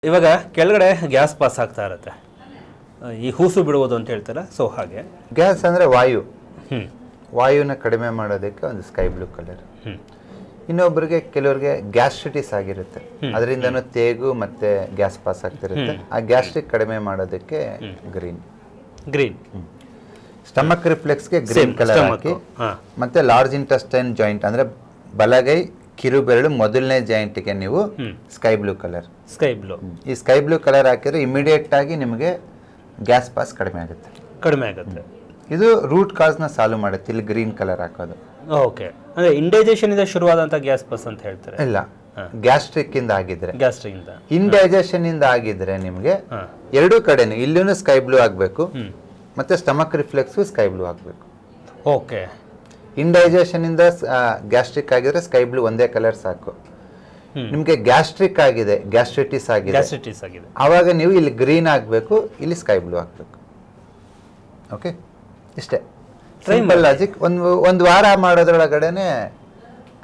ಇವಾಗ ಕೆಳಗಡೆ gas pass ಆಗ್ತಾ ಇರುತ್ತೆ, ಈ ಹೂಸು ಬಿಡುವುದು ಅಂತ ಹೇಳ್ತಾರೆ. ಸೊ ಹಾಗೆ ಗ್ಯಾಸ್ ಅಂದರೆ ವಾಯುನ ಕಡಿಮೆ ಮಾಡೋದಕ್ಕೆ ಒಂದು ಸ್ಕೈ ಬ್ಲೂ ಕಲರ್. ಇನ್ನೊಬ್ಬರಿಗೆ ಕೆಲವರಿಗೆ ಗ್ಯಾಸ್ಟ್ರಿಟಿಸ್ ಆಗಿರುತ್ತೆ, ಅದರಿಂದನೂ ತೇಗು ಮತ್ತೆ ಗ್ಯಾಸ್ ಪಾಸ್ ಆಗ್ತಿರುತ್ತೆ. ಆ ಗ್ಯಾಸ್ಟ್ರಿಕ್ ಕಡಿಮೆ ಮಾಡೋದಕ್ಕೆ ಗ್ರೀನ್. ಸ್ಟಮಕ್ ರಿಫ್ಲೆಕ್ಸ್ಗೆ ಗ್ರೀನ್ ಕಲರ್ ಹಾಕಿ, ಮತ್ತೆ ಲಾರ್ಜ್ ಇಂಟೆಸ್ಟೈನ್ ಜಾಯಿಂಟ್ ಅಂದ್ರೆ ಬಲಗೈ ಕಿರುಬೆರಳು ಮೊದಲನೇ ಜಾಯಿಂಟ್ಗೆ ನೀವು ಸ್ಕೈ ಬ್ಲೂ ಕಲರ್. ಈ ಸ್ಕೈ ಬ್ಲೂ ಕಲರ್ ಹಾಕಿದ್ರೆ ಇಮಿಡಿಯೇಟ್ ಆಗಿ ನಿಮಗೆ ಗ್ಯಾಸ್ ಪಾಸ್ ಕಡಿಮೆ ಆಗುತ್ತೆ. ಇದು ರೂಟ್ ಕಾಸ್ ನ ಸಾಲ್ವ್ ಮಾಡುತ್ತೆ ಇಲ್ಲಿ ಗ್ರೀನ್ ಕಲರ್ ಹಾಕೋದು. ಓಕೆ, ಅಂದ್ರೆ ಇಂಡೈಜೆಷನ್ ಇಂದ ಶುರುವಾದಂತ ಗ್ಯಾಸ್ ಪಾಸ್ ಅಂತ ಹೇಳ್ತಾರೆ. ಇಲ್ಲ, ಗ್ಯಾಸ್ಟ್ರಿಕ್ ಇಂದ ಆಗಿದ್ರೆ, ಇಂಡೈಜೆಷನ್ ಇಂದ ಆಗಿದ್ರೆ ನಿಮಗೆ ಎರಡೂ ಕಡೆನು ಇಲ್ಲೂ ಸ್ಕೈ ಬ್ಲೂ ಆಗ್ಬೇಕು, ಮತ್ತೆ ಸ್ಟಮಕ್ ರಿಫ್ಲೆಕ್ಸ್ ಸ್ಕೈ ಬ್ಲೂ ಆಗ್ಬೇಕು. ಓಕೆ, ಇಂಡೈಜೆಷನ್ ಇಂದ ಗ್ಯಾಸ್ಟ್ರಿಕ್ ಆಗಿದ್ರೆ ಸ್ಕೈ ಬ್ಲೂ ಒಂದೇ ಕಲರ್ ಸಾಕು. ನಿಮ್ಗೆ ಗ್ಯಾಸ್ಟ್ರಿಕ್ ಆಗಿದೆ, ಗ್ಯಾಸ್ಟ್ರಿಟಿಸ್ ಆಗಿದೆ, ಆವಾಗ ನೀವು ಇಲ್ಲಿ ಗ್ರೀನ್ ಆಗ್ಬೇಕು, ಇಲ್ಲಿ ಸ್ಕೈ ಬ್ಲೂ ಆಗ್ಬೇಕು. ಓಕೆ, ಇಷ್ಟೇ ಸಿಂಪಲ್ ಲಾಜಿಕ್. ಒಂದು ವಾರ ಮಾಡೋದ್ರೊಳಗಡೆನೆ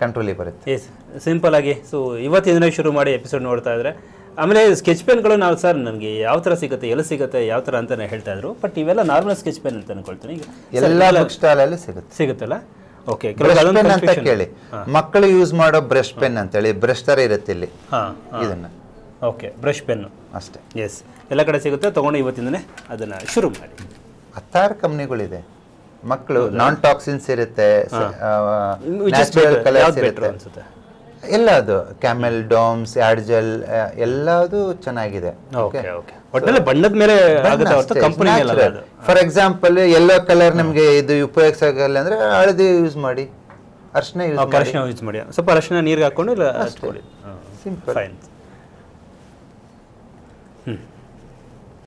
ಕಂಟ್ರೋಲಿಗೆ ಬರುತ್ತೆ. ಸಿಂಪಲ್ ಆಗಿ. ಸೊ ಇವತ್ತಿನ ಶುರು ಮಾಡಿ ಎಪಿಸೋಡ್ ನೋಡ್ತಾ ಇದ್ರೆ, ಆಮೇಲೆ ಸ್ಕೆಚ್ ಪೆನ್ಗಳು ನಾವು ಸರ್ ನನಗೆ ಯಾವ ಥರ ಸಿಗುತ್ತೆ, ಎಲ್ಲಿ ಸಿಗುತ್ತೆ, ಯಾವ ಥರ ಅಂತಾನೆ ಹೇಳ್ತಾ ಇದ್ರು. ಬಟ್ ಇವೆಲ್ಲ ನಾರ್ಮಲ್ ಸ್ಕೆಚ್ ಪೆನ್ ಅಂತ ಅನ್ಕೊಳ್ತೀನಿ. ಈಗ ಎಲ್ಲ ಬುಕ್ ಸ್ಟಾಲಲ್ಲಿ ಸಿಗುತ್ತಲ್ಲ. ಓಕೆ, ಅಂತ ಕೇಳಿ, ಮಕ್ಕಳು ಯೂಸ್ ಮಾಡೋ ಬ್ರಷ್ ಪೆನ್ ಅಂತೇಳಿ ಬ್ರಷ್ ತರ ಇರುತ್ತೆ ಇಲ್ಲಿ, ಇದನ್ನ. ಓಕೆ, ಬ್ರಷ್ ಪೆನ್ ಅಷ್ಟೇ. ಎಸ್, ಎಲ್ಲ ಕಡೆ ಸಿಗುತ್ತೆ. ತಗೊಂಡು ಇವತ್ತಿಂದನೇ ಅದನ್ನ ಶುರು ಮಾಡಿ. 16 ಕಂಪ್ನಿಗಳಿದೆ. ಮಕ್ಕಳು ನಾನ್ ಟಾಕ್ಸಿನ್ಸ್ ಇರುತ್ತೆ, ನ್ಯಾಚುರಲ್ ಕಲರ್ಸ್ ಇರುತ್ತೆ, ಎಲ್ಲ ಅದು ಕ್ಯಾಮೆಲ್, ಡಾಮ್ಸ್, ಆಡ್ಜೆಲ್ ಎಲ್ಲದು ಚೆನ್ನಾಗಿದೆ. ಬಣ್ಣದ ಮೇಲೆ ಫಾರ್ ಎಕ್ಸಾಂಪಲ್ ಯೆಲ್ಲೋ ಕಲರ್ ನಮಗೆ ಇದು ಉಪಯೋಗ ಆಗಲ್ಲ ಅಂದ್ರೆ ಹಳದಿ ಯೂಸ್ ಮಾಡಿ, ಅರಿಶಿನ ಯೂಸ್ ಮಾಡಿ, ಸ್ವಲ್ಪ ಅರಿಶಿನ ನೀರಿಗೆ ಹಾಕೊಂಡು ಸಿಂಪಲ್.